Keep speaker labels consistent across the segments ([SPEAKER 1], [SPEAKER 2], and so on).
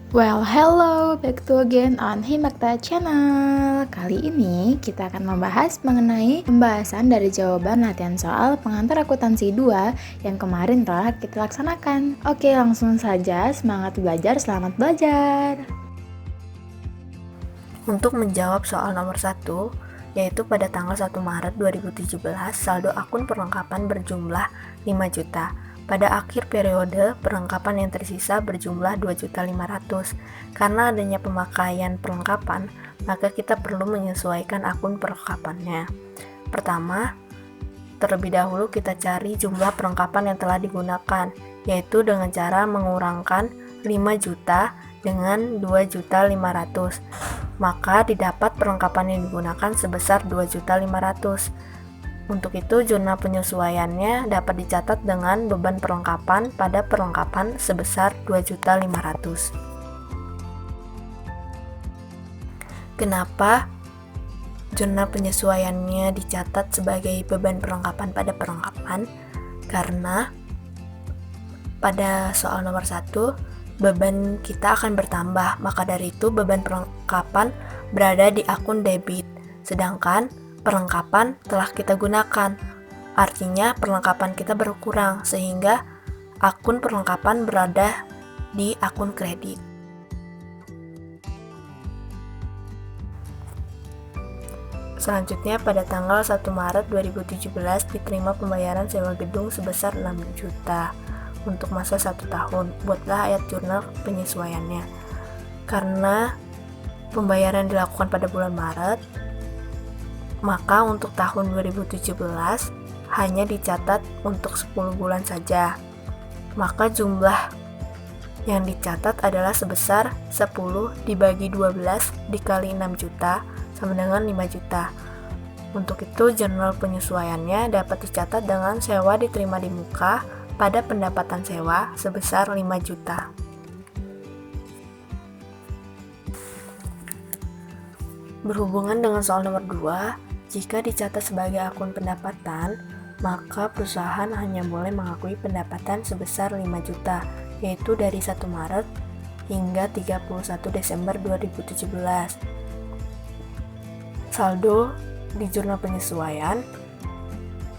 [SPEAKER 1] Well, hello, back to again on Himakta Channel. Kali ini kita akan membahas mengenai pembahasan dari jawaban latihan soal pengantar akuntansi 2 yang kemarin telah kita laksanakan. Oke, langsung saja, semangat belajar, selamat belajar.
[SPEAKER 2] Untuk menjawab soal nomor 1, yaitu pada tanggal 1 Maret 2017, saldo akun perlengkapan berjumlah 5 juta. Pada akhir periode, perlengkapan yang tersisa berjumlah 2.500.000. Karena adanya pemakaian perlengkapan, maka kita perlu menyesuaikan akun perlengkapannya. Pertama, terlebih dahulu kita cari jumlah perlengkapan yang telah digunakan, yaitu dengan cara mengurangkan 5 juta dengan 2.500.000. Maka didapat perlengkapan yang digunakan sebesar 2.500.000. Untuk itu, jurnal penyesuaiannya dapat dicatat dengan beban perlengkapan pada perlengkapan sebesar 2.500.000. Kenapa jurnal penyesuaiannya dicatat sebagai beban perlengkapan pada perlengkapan? Karena pada soal nomor 1, beban kita akan bertambah, maka dari itu beban perlengkapan berada di akun debit, sedangkan perlengkapan telah kita gunakan. Artinya perlengkapan kita berkurang, sehingga akun perlengkapan berada di akun kredit. Selanjutnya, pada tanggal 1 Maret 2017 diterima pembayaran sewa gedung sebesar 6 juta. Untuk masa 1 tahun, buatlah ayat jurnal penyesuaiannya. Karena pembayaran dilakukan pada bulan Maret, maka untuk tahun 2017 hanya dicatat untuk 10 bulan saja. Maka jumlah yang dicatat adalah sebesar 10 dibagi 12 dikali 6 juta sama dengan 5 juta. Untuk itu, jurnal penyesuaiannya dapat dicatat dengan sewa diterima di muka pada pendapatan sewa sebesar 5 juta. Berhubungan dengan soal nomor 2, jika dicatat sebagai akun pendapatan, maka perusahaan hanya boleh mengakui pendapatan sebesar 5 juta, yaitu dari 1 Maret hingga 31 Desember 2017. Saldo di jurnal penyesuaian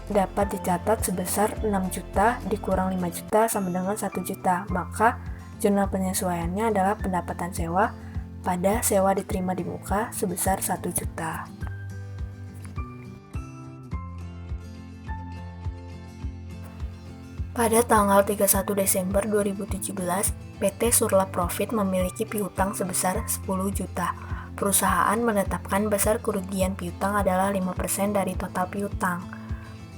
[SPEAKER 2] dapat dicatat sebesar 6 juta dikurang 5 juta sama dengan 1 juta. Maka jurnal penyesuaiannya adalah pendapatan sewa pada sewa diterima di muka sebesar 1 juta. Pada tanggal 31 Desember 2017, PT Surla Profit memiliki piutang sebesar 10 juta. Perusahaan menetapkan besar kerugian piutang adalah 5% dari total piutang.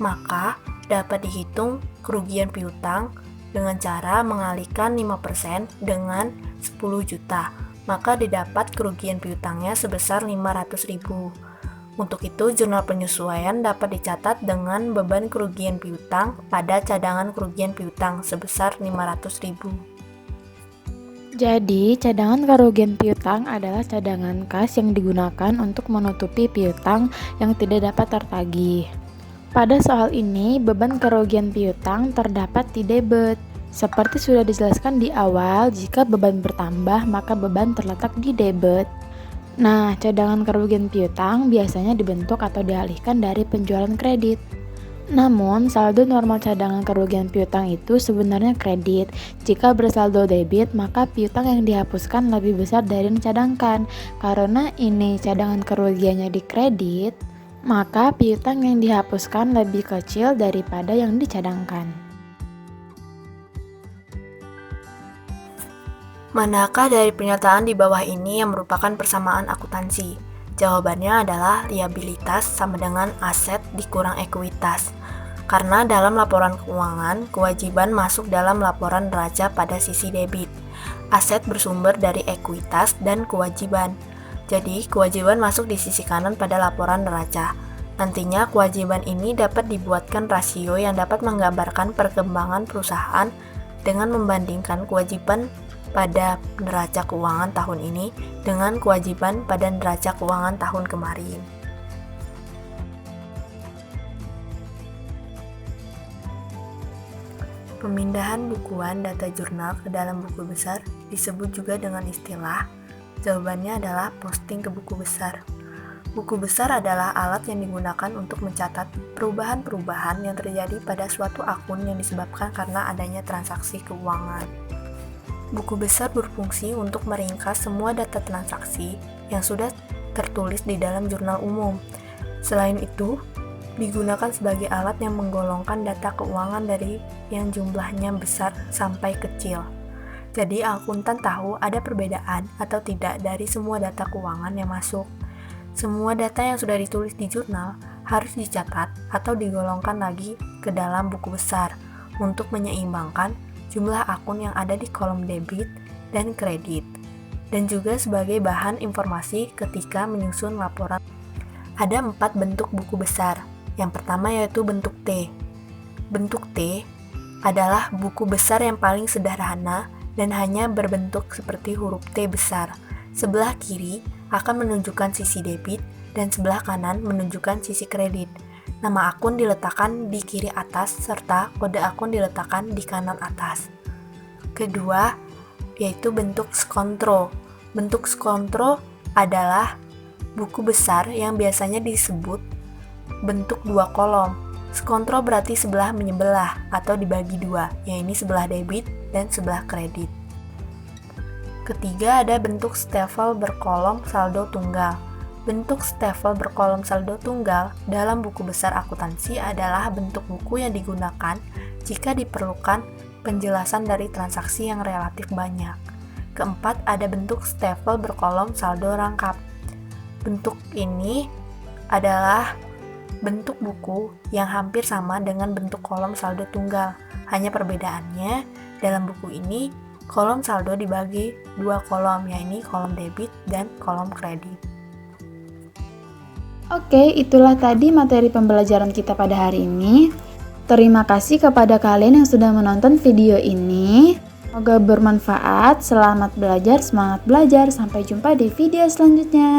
[SPEAKER 2] Maka dapat dihitung kerugian piutang dengan cara mengalihkan 5% dengan 10 juta. Maka didapat kerugian piutangnya sebesar 500.000. Untuk itu, jurnal penyesuaian dapat dicatat dengan beban kerugian piutang pada cadangan kerugian piutang sebesar 500.000.
[SPEAKER 1] Jadi, cadangan kerugian piutang adalah cadangan kas yang digunakan untuk menutupi piutang yang tidak dapat tertagih. Pada soal ini, beban kerugian piutang terdapat di debit. Seperti sudah dijelaskan di awal, jika beban bertambah, maka beban terletak di debit. Nah, cadangan kerugian piutang biasanya dibentuk atau dialihkan dari penjualan kredit. Namun, saldo normal cadangan kerugian piutang itu sebenarnya kredit. Jika bersaldo debit, maka piutang yang dihapuskan lebih besar dari yang dicadangkan. Karena ini cadangan kerugiannya di kredit, maka piutang yang dihapuskan lebih kecil daripada yang dicadangkan.
[SPEAKER 2] Manakah dari pernyataan di bawah ini yang merupakan persamaan akuntansi? Jawabannya adalah liabilitas sama dengan aset dikurang ekuitas. Karena dalam laporan keuangan, kewajiban masuk dalam laporan neraca pada sisi debit. Aset bersumber dari ekuitas dan kewajiban. Jadi, kewajiban masuk di sisi kanan pada laporan neraca. Nantinya, kewajiban ini dapat dibuatkan rasio yang dapat menggambarkan perkembangan perusahaan dengan membandingkan kewajiban pada neraca keuangan tahun ini dengan kewajiban pada neraca keuangan tahun kemarin. Pemindahan bukuan data jurnal ke dalam buku besar disebut juga dengan istilah? Jawabannya adalah posting ke buku besar. Buku besar adalah alat yang digunakan untuk mencatat perubahan-perubahan yang terjadi pada suatu akun yang disebabkan karena adanya transaksi keuangan. Buku besar berfungsi untuk meringkas semua data transaksi yang sudah tertulis di dalam jurnal umum. Selain itu, digunakan sebagai alat yang menggolongkan data keuangan dari yang jumlahnya besar sampai kecil. Jadi, akuntan tahu ada perbedaan atau tidak dari semua data keuangan yang masuk. Semua data yang sudah ditulis di jurnal harus dicatat atau digolongkan lagi ke dalam buku besar untuk menyeimbangkan jumlah akun yang ada di kolom debit dan kredit, dan juga sebagai bahan informasi ketika menyusun laporan. Ada 4 bentuk buku besar. Yang pertama yaitu bentuk T. Bentuk T adalah buku besar yang paling sederhana dan hanya berbentuk seperti huruf T besar. Sebelah kiri akan menunjukkan sisi debit dan sebelah kanan menunjukkan sisi kredit. Nama akun diletakkan di kiri atas serta kode akun diletakkan di kanan atas. Kedua, yaitu bentuk skontro. Bentuk skontro adalah buku besar yang biasanya disebut bentuk 2 kolom. Skontro berarti sebelah menyebelah atau dibagi 2, yaitu sebelah debit dan sebelah kredit. Ketiga, ada bentuk stafel berkolom saldo tunggal. Bentuk stafel berkolom saldo tunggal dalam buku besar akuntansi adalah bentuk buku yang digunakan jika diperlukan penjelasan dari transaksi yang relatif banyak. Keempat, ada bentuk stafel berkolom saldo rangkap. Bentuk ini adalah bentuk buku yang hampir sama dengan bentuk kolom saldo tunggal. Hanya perbedaannya, dalam buku ini kolom saldo dibagi 2 kolom, yaitu kolom debit dan kolom kredit.
[SPEAKER 1] Oke, itulah tadi materi pembelajaran kita pada hari ini. Terima kasih kepada kalian yang sudah menonton video ini. Semoga bermanfaat. Selamat belajar, semangat belajar. Sampai jumpa di video selanjutnya.